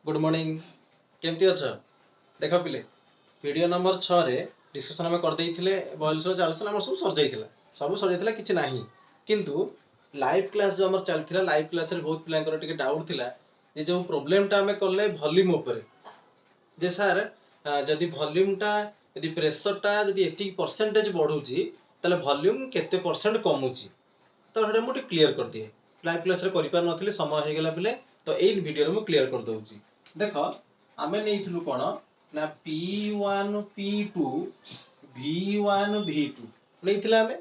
Good morning केमती अछ देख पिले वीडियो नंबर 6 रे डिस्कशन हम कर देइथिले बॉयल्स रो चालसन हमर सब सर जाइथिला किछि नाही किंतु लाइव क्लास जो हमर चलथिला लाइव क्लास रे बहुत पिलांकर टिके डाउट थिला जे जो प्रॉब्लम टा हमें करले वॉल्यूम ऊपर जे सर जदि वॉल्यूम टा यदि प्रेशर टा यदि 80% बढ़ुची तले वॉल्यूम केते परसेंट कमुची तो हेडे मु क्लियर कर दिए लाइव क्लास रे करि पार नथिले समय हे गेला पिले तो एई वीडियो रे मु क्लियर कर दउची देख आमे नेइथिलु कोन ना P1 P2 V1 V2 नेइथिला आमे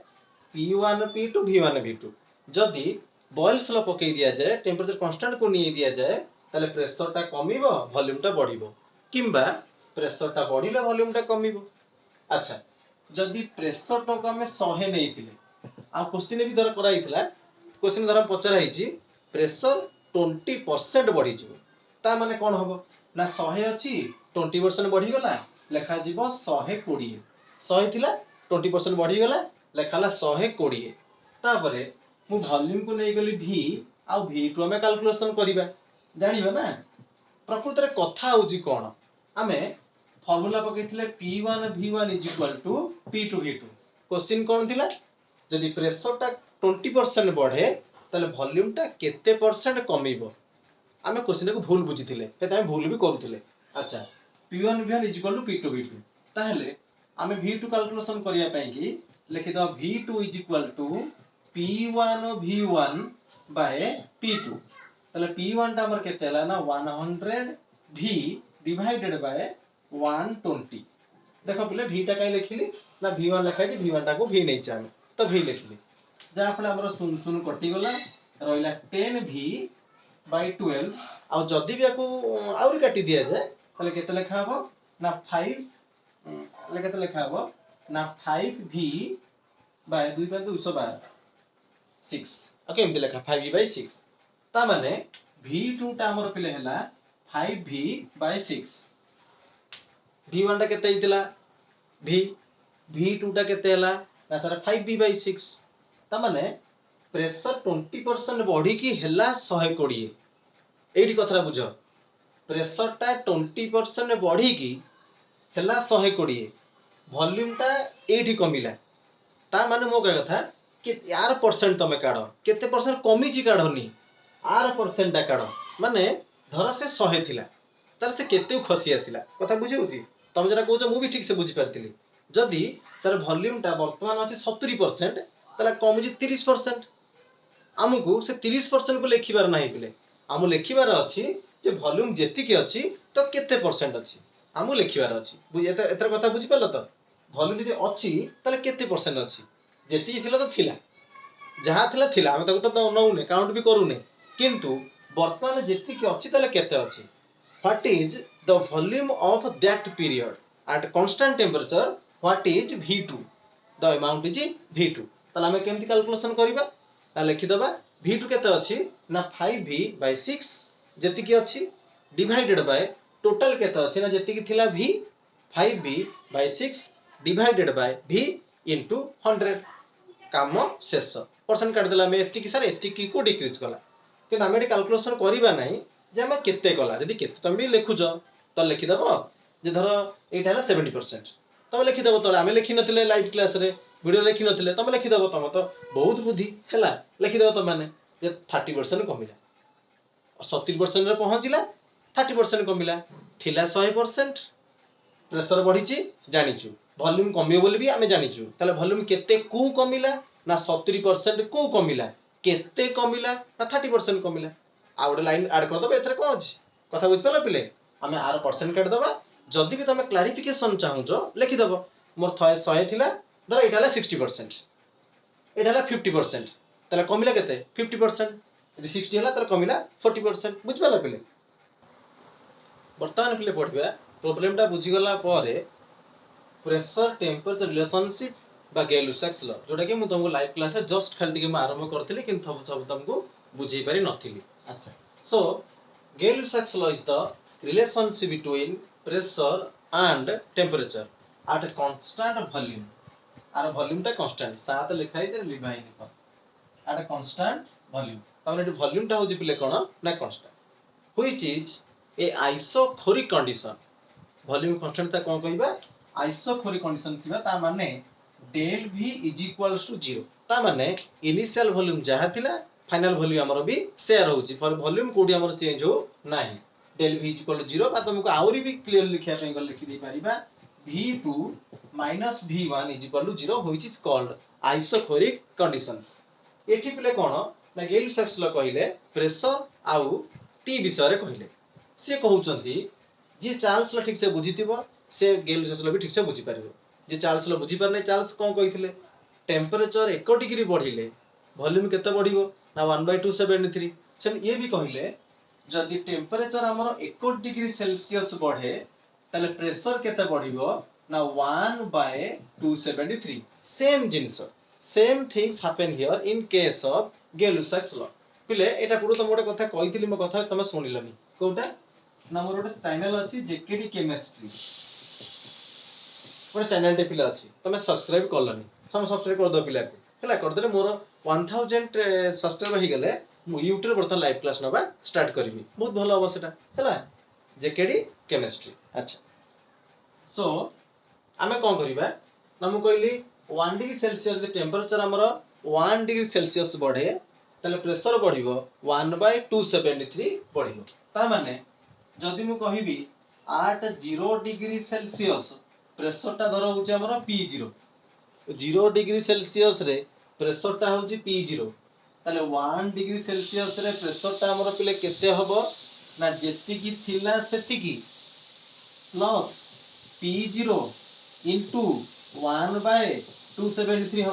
P1 P2 V1 V2 जदि बॉयल्स लो पकई दिया जाए टेम्परेचर कांस्टेंट को नहीं दिया जाए ताले प्रेशर टा कमिबो वॉल्यूम टा बढ़िबो किंबा प्रेशर टा बढ़िले वॉल्यूम टा कमिबो। अच्छा जदि प्रेशर टा को आमे 100 नेइथिले आ क्वेश्चन भी धर कराइथिला क्वेश्चन धर पचरा हिची प्रेशर 20% बढ़ी जिवो ता माने कोन हबो ना 100 अछि 20% बढ़ी गला लेखा जिवो 120 100 थिला 20% बढ़ी गला लेखाला 120 तापरे मु वॉल्यूम को नै गली v आ v2 हमें कैलकुलेशन करिबा जानिबा ना प्रकृत रे कथा होजी कोन आमे formula पकेथिले p1 v1 p2 v2 question कोन थिला जदि प्रेशर टा 20% बढ़े ताले वॉल्यूम टा केते परसेंट कमिबो आमे क्वेश्चन को भूल बुझिथिले हेता हम भूल भी करूथिले। अच्छा p1 v1 p2 v2 ताहले आमे v2 कैलकुलेशन करिया पई की लिखि the v2 p1 v1 p2 ताले p1 टा हमर केते हला ना 100 v डिवाइडेड बाय 120 देखो पहले v टा काई लिखिली ना v1 लिखाई जे v1 टा को v नै चाहे तो v लिखिली जा फले हमर सुन सुन कटि गला रहिला 10v by 12 आ जदि भी को आउरी काटी दिया जाए ताले केते लिखा हबो ना 5 ले केते लिखा हबो ना 5v by 2 by 212 6 ओके एमते लिखा 5v by 6 ता माने v2 टा हमर पिले हला 5v by 6 v1 टा केते हितला v v2 टा केते हला ना सर 5v by 6 ता माने प्रेशर 20% बढ़ी की हला 120 एठी कथरा बुझ प्रेशर टा 20% बढ़ी की हला 120 वॉल्यूम टा एठी कमिला ता माने मो कह कथा कि यार परसेंट तमे काढो केते परसेंट कमी ची काढोनी आर परसेंट टा काढो माने धर से 100 थिला तार से केते खसी आसिला कथा बुझी होची तमे जरा कहउछ मु भी ठीक से बुझी पारतिली जदि सर वॉल्यूम टा वर्तमान अछि 70% तला कम जी 30% हमकु से 30% को लेखिबार नाही पिले हमु लेखिबार अछि जे वॉल्यूम जेति के अछि तो केते परसेंट अछि हमु लेखिबार अछि बुझ एतर कथा बुझी पालो तो वॉल्यूम जदि अछि तले केते परसेंट अछि जेति थिला तो थिला जहा थिला थिला हम ताको तो नउने काउंट भी करूने किंतु वर्तमान जेति के अछि तले केते अछि what is the volume of that period at constant temperature what is v2 the amount is v2 तले हम केमति कैलकुलेशन करिबा आ लिखि दबा v2 केते अछि ना 5v by 6 जेति के अछि डिवाइडेड बाय टोटल केते अछि ना जेति के थिला v 5v by 6 divided by v into 100 काम शेष परसेंट काट देला में एति की सर एति की को डिक्रीज कला कि हम एटी कैलकुलेशन करिबा नाही जे हम केते कला यदि केते तुम भी लिखुछ त लिखि दबो जे धर एटा हला 70% तब लिखि दबो तळे हम लिखि नथिले लाइव क्लास रे वीडियो लिखि नथिले तब लिखि दबो तम तो बहुत बुद्धि हला लिखि दबो त माने जे 30% कमिला 70% रे पहुंचिला 30% कमिला थिला 100% प्रेशर बढ़ीची जानिचु वॉल्यूम कमियो बोली भी आमे जानिचु ताले वॉल्यूम केते को कमिला ना 70% को कमिला केते कमिला ना 30% कमिला आ गोटे लाइन ऐड कर दबे एथरे को अछि कथा बुझ पला पिले हमें आर परसेंट काट दबा जदि भी तमे क्लैरिफिकेशन चाहूजो लिखि दबो मोर 100 थिला धर एटा हला 60% एटा हला 50% ताले कमिला केते 50% यदि 60 हला ताले कमिला 40% बुझ पला पिले वर्तमान पिले पढिबा प्रॉब्लम टा बुझी गला पारे प्रेशर टेम्परेचर रिलेशनशिप बा गेलुसाक्स लॉ जोटा कि मु तुमको लाइव क्लास रे जस्ट खाली के आरंभ करथिली किंतु सब तुमको बुझेई पारि नथिली। अच्छा so Gay-Lussac's law is the relationship between pressure and temperature at constant volume or volume टा कांस्टेंट साथ लिखाई दे लिभाई लिखो एट कांस्टेंट वॉल्यूम तमने वॉल्यूम टा होजी पिले कोन ना constant which is a isochoric condition volume constant ता कोन कहबा आइसोखोरिक कंडीशन थिबा ता माने del v is equals to 0 ता माने इनिशियल वॉल्यूम जहा थिला फाइनल वॉल्यूम हमर भी शेयर होची फॉर वॉल्यूम कोडी हमर चेंज हो नाही del v is equal to 0 बा तुमको आउरी भी क्लियर लिखिया पे गल लिखि दे परिबा v2 minus v1 is equal to 0 which is called आइसोखोरिक conditions एठी पिले कोन ना गेल सक्स ल कहिले प्रेशर आउ टी विषय रे कहिले से कहउचंती जे चार्ल्स ल ठीक से बुझितिबो से गेल सक्स ल भी ठीक से बुझि पारिबो जे चार्ल्स ल बुझि पार नै चार्ल्स कोन कहिथिले टेंपरेचर 1 डिग्री बढ़िले वॉल्यूम केते बढ़िबो ना 1/273 से ये भी कहिले जदि टेंपरेचर हमर 1 डिग्री सेल्सियस बढ़े ताले प्रेशर केते बढ़िबो ना 1/273 same things same things happen here in case of Gay-Lussac's law पिले एटा पुरो तुम गोटे कथा कहितली मो कथा तुम सुनिलनी कोटा ना मोर गोटे चैनल अछि जेकेडी केमिस्ट्री गोटे चैनल टे पिला अछि तुम सब्सक्राइब करलनी सम सब्सक्राइब कर दो पिला को हला कर देले मोर 1000 सब्सक्राइब हो गले मु यूट्यूब बर्तन लाइव क्लास नबा स्टार्ट करबी बहुत भलो हो सेटा हला जेकेडी केमिस्ट्री अच्छा सो आमे कोन करिबा ना मु कहली 1 डिग्री सेल्सियस दे टेंपरेचर हमर 1 डिग्री सेल्सियस बढ़े ताले प्रेशर बढ़िबो 1/273 बढ़िबो ता माने जदि मु कहिबी 0 डिग्री सेल्सियस प्रेशर ता धर होचे हमर P0 0 डिग्री सेल्सियस रे प्रेशर ता होची P0 ताले 1 डिग्री सेल्सियस रे प्रेशर ता हमर पिले केते हबो ना जेति की थिला सेति की प्लस P0 into 1/273 हो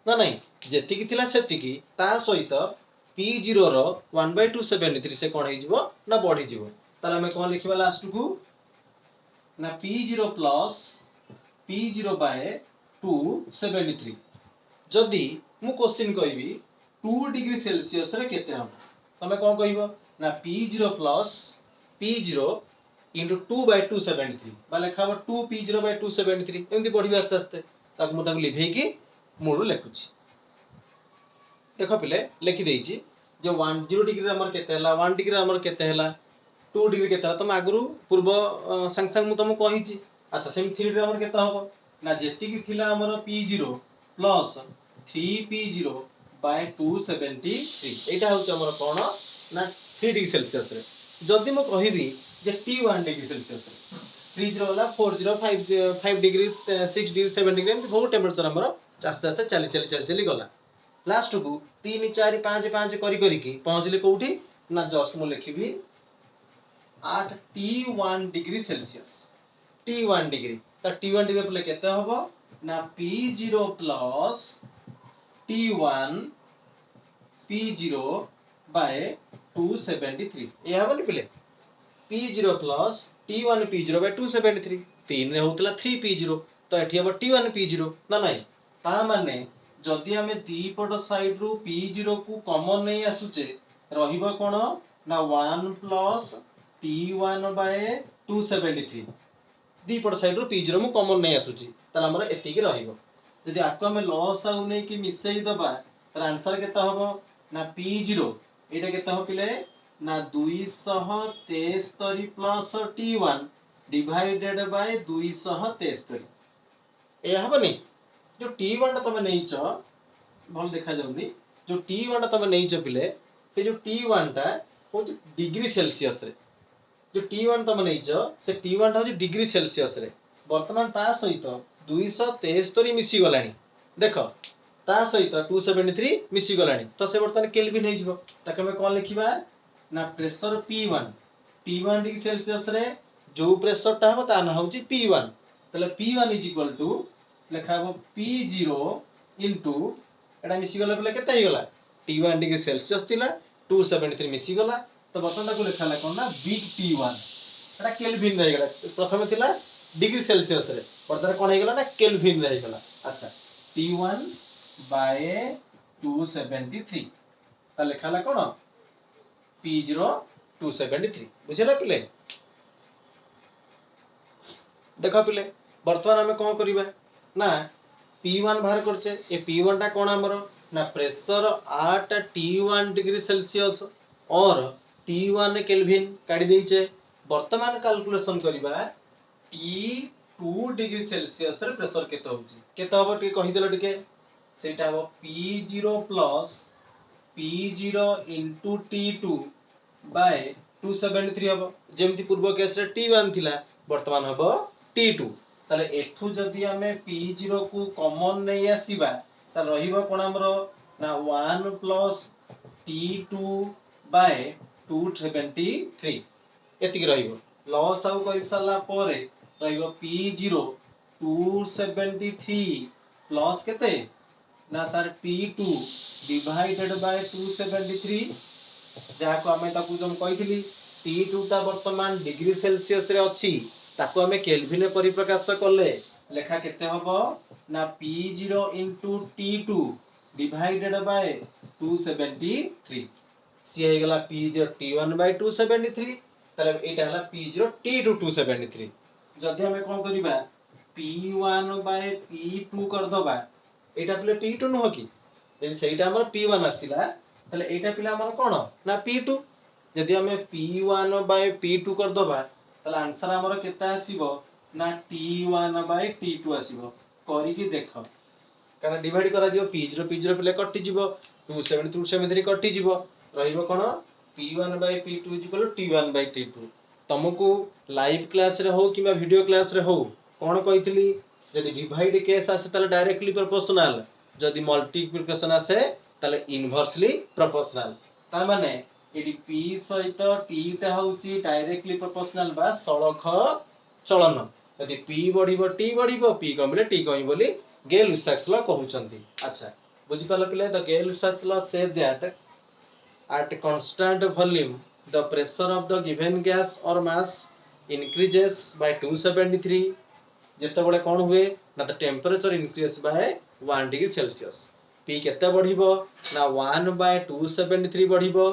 ना नहीं जेति की थिला सेति की ता सहित P0 रो 1/273 से कोन हे जिवो ना बढ़ी जिवो ताले हम कोन लिखिबा लास्ट को ना P0 प्लस P0/273 जदि मु क्वेश्चन कहबी 2 डिग्री सेल्सियस रे केते हम तमे कोन कहबो ना P0 प्लस P0 into 2/273 बा लेखा 2P0/273 एमती पढिबे आस्ते आस्ते ताक मु ताक लिखै कि मूळ लेखुची देखो पिले लिखि देइची जे 10 डिग्री हमर केते हला 1 डिग्री हमर केते हला 2 डिग्री केते हला तम आगुरु पूर्व संग संग मु तम कहिची अच्छा सेम 3 डिग्री हमर केते हबो ना जेति की थिला हमर P0 प्लस 3P0/273 एटा होच हमर कोन ना 3 डिग्री सेल्सियस रे जदि मु कहिबी जे T1 डिग्री सेल्सियस रे 30 वाला 40 5 डिग्री 6 डिग्री 7 डिग्री बहुत टेंपरेचर हमर आस्ते आस्ते चली गला लास्ट को 3 4 5 5 करी करी की पहुंचले कोठी ना जस्ट मु लिखिबी 8 T1 degree Celsius T1 degree त T1 डिग्री पे केते हबो ना P0 प्लस T1 P0/273 ए हबनी पिले P0 प्लस T1 P0/273 3 रे होतला 3P0 तो एठी हबो T1 P0 ना नहीं ता माने जदि हमें दीपट साइड रु P0 को कॉमन नहीं आसुचे रहिबो कोन ना 1 प्लस T1/273 दीपट साइड रु P0 मु कॉमन नहीं आसुची तला हमर एति की रहिबो यदि आको हमें लॉस आउ नै कि मिसई दबा तर आंसर केता हबो ना P0 एटा केता हो पिले ना 273 प्लस T1 डिवाइडेड बाय 273 ए हबनी जो T1 ता तमे नैच भल देखा जाउनी जो T1 ता तमे नैच पिले से जो T1 ता हो डिग्री सेल्सियस रे जो T1 तमे नैच से T1 ता हो डिग्री सेल्सियस रे वर्तमान ता सहित 273 मिसी गलानी देखो ता सहित 273 मिसी गलानी तो से वर्तमान केल्विन हे जिवो ताके हम कोन लिखिबा ना pressure P1 T1 degree Celsius रे जो प्रेशर ता हो ता ना होची P1 तले P1 इज इक्वल टू लेखा हो P0 इनटू एटा मिसी गला पले केते हे गला T1 डिग्री सेल्सियस थिला 273 मिसी गला तो बतन को लेखा ला कोन ना बिग T1 एटा केल्विन रह गला प्रथम थिला डिग्री सेल्सियस रे वर्तमान कोन हे गला ना केल्विन रह गला अच्छा T1/273 ता लेखा ला कोन P0/273 बुझिला पिले देखो पिले वर्तमान हमें कोन करिबा ना P1 बाहर करचे ए P1 टा कोन हमर ना प्रेशर 8 T1 डिग्री सेल्सियस और T1 केल्विन काढी देइचे वर्तमान कैलकुलेशन करबा T2 डिग्री सेल्सियस रे प्रेशर केते होउची केते हबो टी कहि देलो टिके सेटा हबो P0 plus P0 into T2 bye 273 हबो जेमति पूर्व केस रे T1 थिला वर्तमान हबो T2 ताले एठू जदी हमें P0 को कॉमन नै आसीबा त रहिबो कोन हमरो ना 1 प्लस T2 बाय 273 एतिक रहिबो लॉस आउ करि साला परे रहिबो P0 273 प्लस केते ना सर T2 डिवाइडेड बाय 273 जहाँ को हमें ताकू जम कहिथिली T2 ता वर्तमान डिग्री सेल्सियस रे अछि ताकू हमें केल्विन रे परिप्रकाश करले लेखा केते हबो ना P0 into T2 divided by 273 सी हे गला P0 T1 by 273 तले एटा हला P0 T2 273 जदि हमें कोन करिबा P1 by P2 कर दबा एटा पले P2 न हो कि यदि सेटा हमर P1 आसिला तले एटा पिला हमर कोन ना P2 यदि हमें P1 by P2 कर दबा तले आंसर हमर केता आसीबो ना T1 by T2 आसीबो करि कि देखो कारण डिवाइड करा दियो P0 P0 पिले कटि जिवो 273 कटि जिवो रहिबो कोन P1 by P2 T1 by T2 तुमको लाइव क्लास रे हो किबा वीडियो क्लास रे हो कोन कहितली यदि डिवाइड केस आसे तले डायरेक्टली प्रोपोर्शनल यदि मल्टीप्लिकेशन आसे तले इनवर्सली प्रोपोर्शनल ता माने एडी P सहित T टा होची डायरेक्टली प्रोपोर्शनल बा सळख चलन यदि P बढ़िबो T बढ़िबो P कमले T कहि बोली Gay-Lussac law कहउचंती अच्छा बुझि पालो पिले the Gay-Lussac law say that at constant volume the pressure of the given gas or mass increases by 273 जेते बळे कोन हुए ना the temperature increase by 1 degree Celsius P केते बढ़िबो ना 1 बाय 273 बढ़िबो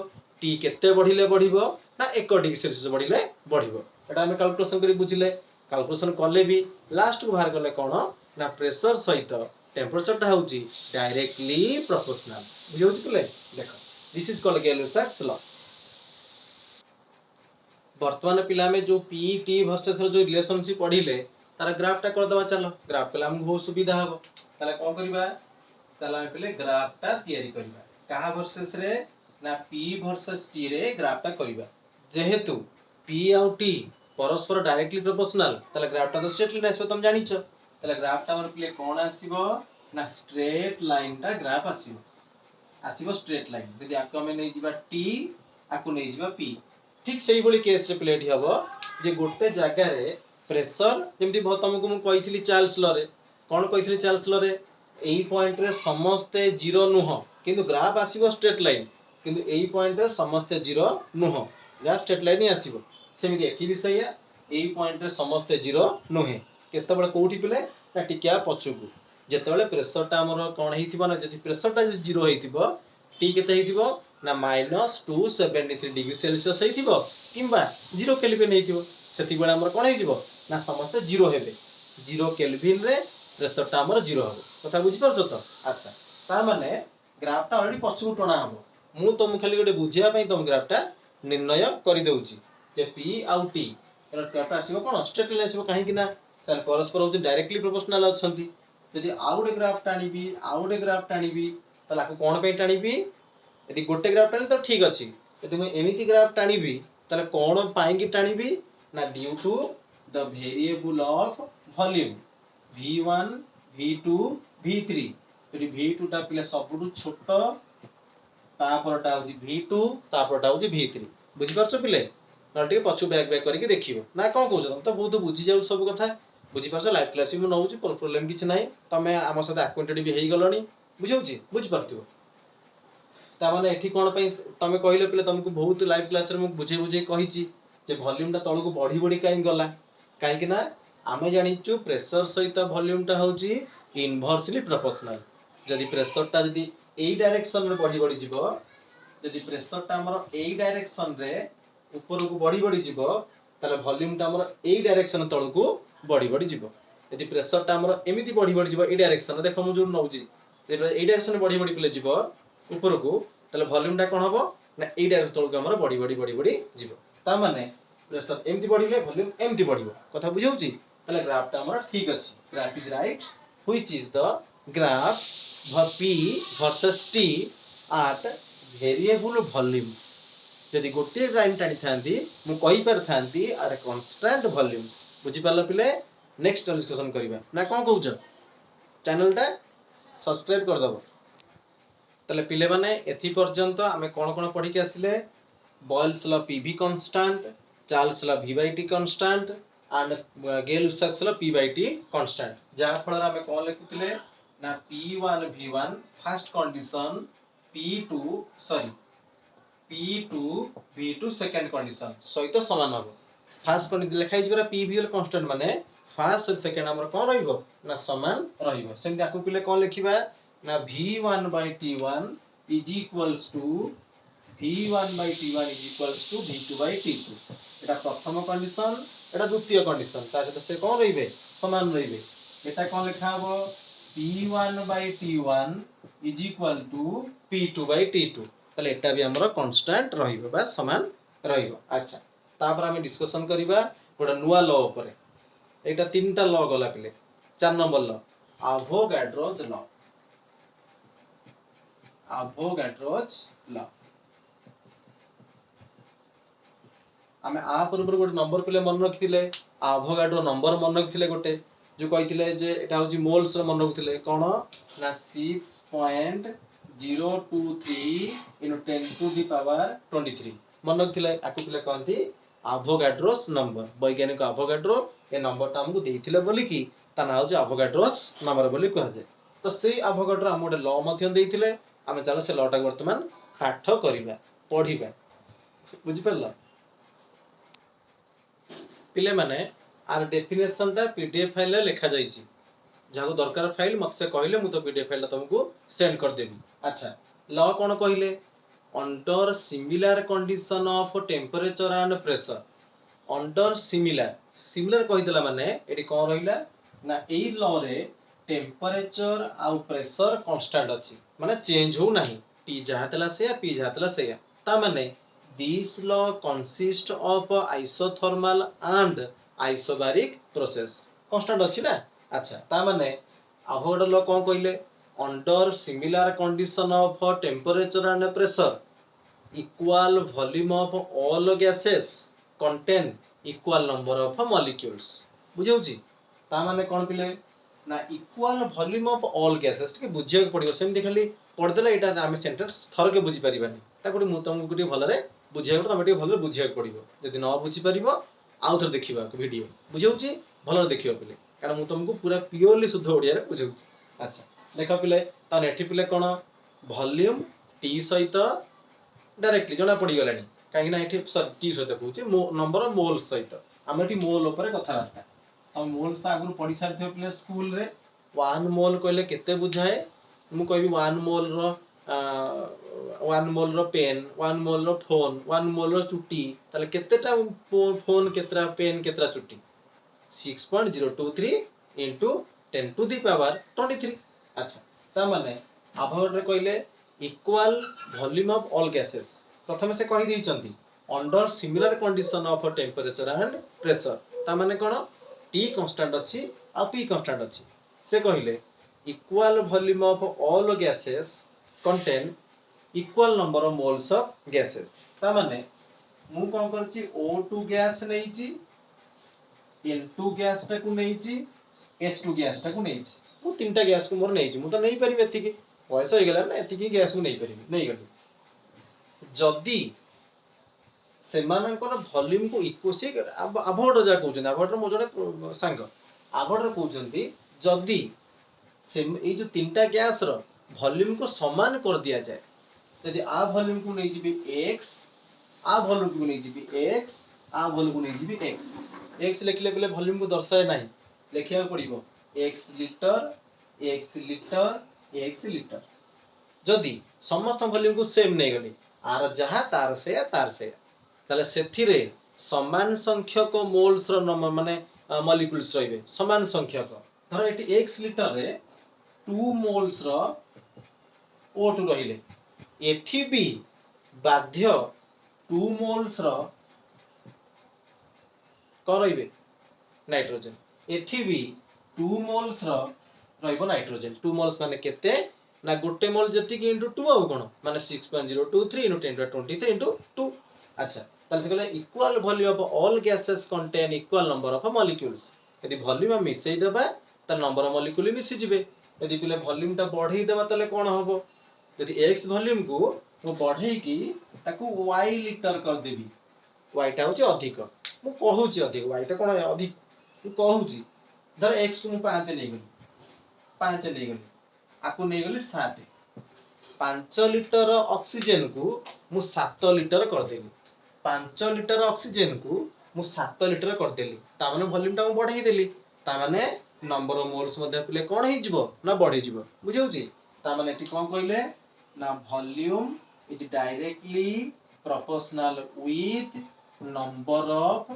T केते बढ़िले बढ़िबो ना 1 डिग्री सेल्सियस बढ़िले बढ़िबो एटा हम कैलकुलेशन करी बुझिले कैलकुलेशन करले भी लास्ट को बाहर करले कोन ना प्रेशर सहित टेंपरेचर टा होची डायरेक्टली प्रोपोर्शनल बुझौछ पिले देखो this is called Gay-Lussac law वर्तमान पिला में जो P वर्सेस जो रिलेशनशिप पढ़िले तार ग्राफ टा कर दबा चलो ग्राफ कला हमको बहुत सुविधा हबो ताले कोन करबा ताले हम पहले ग्राफ टा तयारी करबा कहा वर्सेस रे ना P वर्सेस T रे ग्राफ टा करबा जेहेतु P और T परस्पर डायरेक्टली प्रोपोर्शनल ताले ग्राफ टा तो स्ट्रेट लाइन आसबो तुम जानिछो ताले ग्राफ टा हमर पहले कोन आसीबो ना स्ट्रेट लाइन टा ग्राफ आसीबो स्ट्रेट लाइन यदि आको हम नै जिबा T आको नै जिबा P ठीक सही बोली केस रे प्लेट हबो जे गोटे जागा रे प्रेशर जेमति तुमको मु कहितली चार्ल्स लॉ रे कोन कहितली चार्ल्स लॉ रे एई पॉइंट रे समस्ते जीरो नुह किंतु ग्राफ आसीबो स्ट्रेट लाइन किंतु एई पॉइंट रे समस्ते जीरो नुह या स्ट्रेट लाइन ही आसीबो सेमिति एठी विषय एई पॉइंट रे समस्ते जीरो नुहे केतबेले कोठी पिले ना टिकिया पछुकु जेतेबेले प्रेशर टा हमर कोन हेतिबो ना जदि प्रेशर टा जीरो हेतिबो टी केते हेतिबो ना -273 डिग्री सेल्सियस हेतिबो किंबा 0 केल्विन हेतिबो सेति बेला हमर कोन हेतिबो ना समस्त 0 हेबे 0 केल्विन रे प्रेशर टा हमर 0 हबो कथा बुझि परछो तो अच्छा ता माने ग्राफ टा ऑलरेडी पछुकु टणा हबो मु तुम खाली गोटे बुझिया पई तुम ग्राफ टा निर्णय करि देउची जे P आउ T एरा ग्राफ टा आसीबो कोन स्ट्रेट लाइन आसीबो काहे कि ना सन परस्पर होची डायरेक्टली प्रोपोर्शनल अछंती यदि आउडे ग्राफ टाणीबी आउडे ग्राफ टाणीबी त लाको कोन पे टाणीबी यदि गोटे ग्राफ टाणी तो ठीक अछि यदि मैं एमिति ग्राफ टाणीबी तले कोन पाई कि टाणीबी ना due to the variable of volume V1 V2 V3 यदि V2 टा पिले सबुटु छोटो तापरटा होची V2 तापरटा होची V3 बुझि परछो पिले नलटी पछु बैक करके देखियो ना कोन कहउछ तुम तो बहुत बुझि जाउ सब कथा बुझि परछो लाइव क्लास में नउची प्रॉब्लम किछ नाही तमे हम साथे अक्वांटेड भी हेई गलणी बुझौची बुझि परथिबो ता माने एठी कोन पई तमे कहिलो पिले तुमको बहुत लाइव क्लास रे मु बुझे कहिची जे वॉल्यूम टा तळको बढ़ी बढ़ी काई गला काई कि ना आमे जानिचु प्रेशर सहित वॉल्यूम टा होची इनवर्सली प्रोपोर्शनल जदि प्रेशर टा जदि एई डायरेक्शन रे बढ़ी जिवो जदि प्रेशर टा हमर एई डायरेक्शन रे ऊपर को बढ़ी जिवो ताले वॉल्यूम टा हमर एई डायरेक्शन तळको बढ़ी जिवो यदि प्रेशर टा हमर एमिति बढ़ी जिवो एई डायरेक्शन देखो मु जो नउची एई डायरेक्शन बढ़ी पिले जिवो ऊपर को ताले वॉल्यूम टा कोन हबो ना एई डायरेक्शन तळको हमर बड़ी बड़ी बड़ी बड़ी जीवो ता माने प्रेशर एमती बढ़िले वॉल्यूम एमती बढ़िबो कथा बुझौची ताले ग्राफ टा हमर ठीक अछि graph is right which is the graph P versus T at variable volume यदि गोटे लाइन टाणी थांती मु कहि पर थांती आर कांस्टेंट वॉल्यूम बुझि पालो पिले नेक्स्ट डिस्कशन करिबा ना कोन कहउछ चैनल टा सब्सक्राइब कर दबो तले पिले माने एथि पर्यंत आमे कोन कोन पढि के आसिले Boyle's law PV constant Charles's law v by t constant and Gay-Lussac's law p by t constant जा फल आमे कोन लिखितिले ना p1 v1 first condition p2 v2 second condition सहित समान हो फर्स्ट कंडीशन लिखाइ जरा p v कांस्टेंट माने फर्स्ट और सेकंड हमर कोन रहइबो ना समान रहइबो सेम ताकू पिले कोन लिखिबा ना v1 by t1 is equals to v1 by t1 is equals to v2 by t2 एटा प्रथम कंडीशन एटा द्वितीय कंडीशन ता सहित से कोन रहिबे समान रहिबे एटा कोन लिखा हबो p1 by t1 is equal to p2 by t2 तले एटा भी हमर कांस्टेंट रहिबो बा समान रहिबो अच्छा तापर हम डिस्कशन करिबा गोटा नुवा लॉ ऊपर एटा तीनटा लॉ गला पिले 4 नंबर लॉ अवोगाड्रोस लॉ आमे आ पर गोटे नंबर पिले मन रखिथिले अवोगाड्रो नंबर मन रखिथिले गोटे जो कहिथिले जे एटा होची मोल्स रो मन रखिथिले कोन ना 6.023 into 10 to the power 23 मन रखिथिले आकु पिले कहंती अवोगाड्रोस नंबर वैज्ञानिक अवोगाड्रो ए नंबर ता हमकु देथिले बोली कि ता नाम होची अवोगाड्रोस नंबर बोली कह जाय तो सेई अवोगाड्रो हम गोटे लॉ मध्य देथिले आमे चलो से लॉ टा वर्तमान पाठ करिबा पढिबा बुझि परला पिले माने आर डेफिनेशन टा पीडीएफ फाइल रे लिखा जाईची जाको दरकार फाइल मत से कहले मु तो पीडीएफ फाइल तुमको सेंड कर देबी अच्छा लॉ कोन कहले under similar condition of temperature and pressure under similar कहि देला माने एटी कोन रहिला ना एई लॉ रे टेंपरेचर आ प्रेशर कांस्टेंट अछि माने चेंज हो नाही टी जाहतला से पी जाहतला से ता माने this law consists of isothermal and isobaric process constant अछि ना अच्छा ता माने अवोगाड्रो लॉ कोन कहले under similar condition of temperature and pressure equal volume of all gases contain equal number of molecules बुझौची ता माने कोन पिले ना equal volume of all gases के बुझिया पड़ियो सेम देखली पढ़ देला एटा हम सेंटेंस थर के बुझी परिबानी ताको मु तुमको गुटी भलरे बुझिया तुम टे भलरे बुझिया पड़ियो जदि न बुझी परिबो आउ थर देखिबा वीडियो बुझौची भलरे देखियो पिले कारण मु तुमको पूरा प्योरली शुद्ध ओडिया रे बुझौची अच्छा देखो पिले ता नेठी पिले कोन वॉल्यूम टी सहित डायरेक्टली जना पड़ी गलानी काहे ना एठी टी सहित कहूची नंबर ऑफ मोल्स सहित हम एठी मोल ऊपर कथा बार्ता हम मोल्स ता आगु पढ़ी सारथियो पिले स्कूल रे 1 मोल कहले केते बुझाए मु कहबी 1 मोल रो 1 मोल रो पेन 1 मोल रो फोन 1 मोल रो चुट्टी ताले केतेटा फोन केतरा पेन केतरा चुट्टी 6.023 into 10 to the power 23 अच्छा ता माने अवोगाड्रो कहले equal volume of all gases प्रथम से कहि दैचंती under similar condition of temperature and pressure ता माने कोन टी कांस्टेंट अछि आ पी कांस्टेंट अछि से कहिले equal volume of all gases contain equal number of moles of gases ता माने मु कोन करछि O2 गैस नैछि N2 गैस टा को नैछि H2 गैस टा को नैछि मु तीनटा गैस को मोर नैछि मु तो नै परिबे एतिकी वयस हो गेला ना एतिकी गैस को नै परिबे नै गली जदी सेमानकर वॉल्यूम को इक्वसी अवोगाड्रो जा कहउछन अवोगाड्रो मो जडे सांग अवोगाड्रो कहउछन्ती जदी से ए जो तीनटा गैस रो वॉल्यूम को समान कर दिया जाए यदि आ वॉल्यूम को नै जिबी x आ वॉल्यूम को नै जिबी x आ वॉल्यूम को नै जिबी x लिखले पले वॉल्यूम को दर्शाए नाही लिखिया पड़िबो x लीटर जदि समस्त वॉल्यूम को सेम नै गली आर जहा तार से ताले सेथिरे समान संख्यक मोल्स रो नंबर माने मॉलिक्यूल्स रहिबे समान संख्यक धर एटी x लीटर रे 2 मोल्स रो O2 रहिले एथि भी बाध्य 2 मोल्स रो कौन रहिबे नाइट्रोजन एठी भी 2 मोल्स रो रहइबो नाइट्रोजन 2 मोल्स माने केते ना गोटे मोल जति कि इनटू 2 आउ कोन माने 6.023 इनटू 10 to 23 इनटू 2 अच्छा ताले से कहले equal volume of all gases contain equal number of molecules यदि वॉल्यूम हम मिसई देबा त नंबर ऑफ मॉलिक्यूल मिसि जिवे यदि कहले वॉल्यूम टा बढ़ई देबा तले कोन होबो यदि x वॉल्यूम को मु बढ़ई की ताकू y लीटर कर देबी y टा होची अधिक मु कहूची अधिक y टा कोन अधिक मु कहूची धर x को मु 5 नै गली 5 नै गली आकु नै गली 7 5 लिटर ऑक्सीजन को मु 7 लिटर कर देली 5 लिटर ऑक्सीजन को मु 7 लिटर कर देली ता माने वॉल्यूम टा मु बढ़ई देली ता माने नंबर ऑफ मोल्स मध्ये पिले कोन हे जिवो ना बढ़ी जिवो बुझौची ता माने एटी कोन कहले ना volume is directly proportional with number of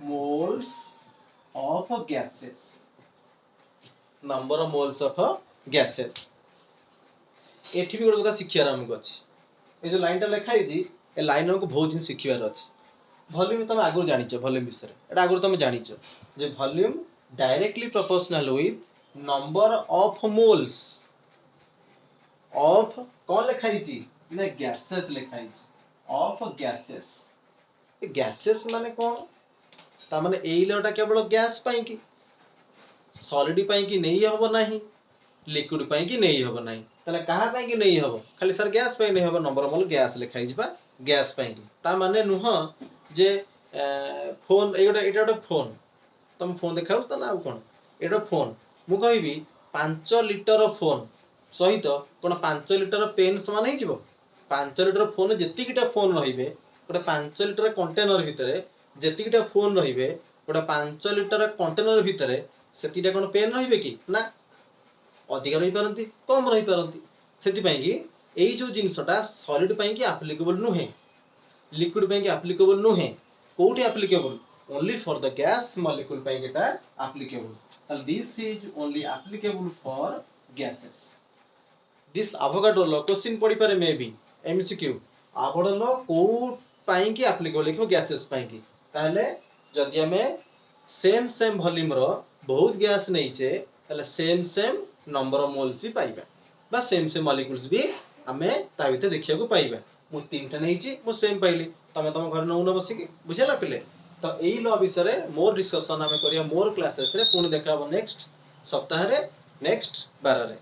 moles of gases number of moles of gases एठी भी गोटे कथा शिक्षार हमको अछि ए जो लाइन टा लिखा है ए लाइन हमको बहुत दिन शिखिबार अछि वॉल्यूम तुम आगु जानिछ वॉल्यूम विषय एटा आगु तुम जानिछ जे volume directly proportional with number of moles of कौन लिखा है ना गैसेस लिखा है ऑफ गैसेस ए गैसेस माने कौन ता माने एई लटा केवल गैस पाई की सॉलिड पाई की नहीं हबो नाही लिक्विड पाई की नहीं हबो नाही तले कहा पाई की नहीं हबो खाली सर गैस पाई नहीं हबो नंबर मोल गैस लिखा है बा गैस पाई की ता माने नुह जे फोन एटा फोन तुम फोन देखाउ त ना कोन एटा फोन मु कहबी 5 लिटर फोन सहित कोन 5 लिटर पेन समान हे जिवो 5 लिटर फोन जेतिकिटा फोन रहिबे गोटे 5 लिटर कंटेनर भितरे जेतिकिटा फोन रहिबे गोटे 5 लिटर कंटेनर भितरे सेतिटा कोन पेन रहिबे कि ना अधिक रही पारंती कम रही पारंती सेति पई कि एई जो जिंसटा सॉलिड पई कि एप्लीकेबल नुहे लिक्विड पई कि एप्लीकेबल नुहे कोठी applicable only for the gas molecule पई केटा applicable so this is only applicable for gases this avogadro law question पड़ी पारे may be MCQ avogadro law को पई कि एप्लीकेबल लिखो गैसेस पई कि ताले जदि हमें सेम वॉल्यूम रो बहुत गैस नैचे ताले सेम नंबर ऑफ मोल्स भी पाइबा बा सेम मॉलिक्यूल्स भी हमें ता भीतर देखिया को पाइबा मु तीनटा नैची मु सेम पाइली तमे तम घर नौ न बसी कि बुझला पिले तो एई लॉ विषय मोर डिस्कशन हमें करिया मोर क्लासेस रे पुणी देखा नेक्स्ट सप्ताह रे नेक्स्ट बार रे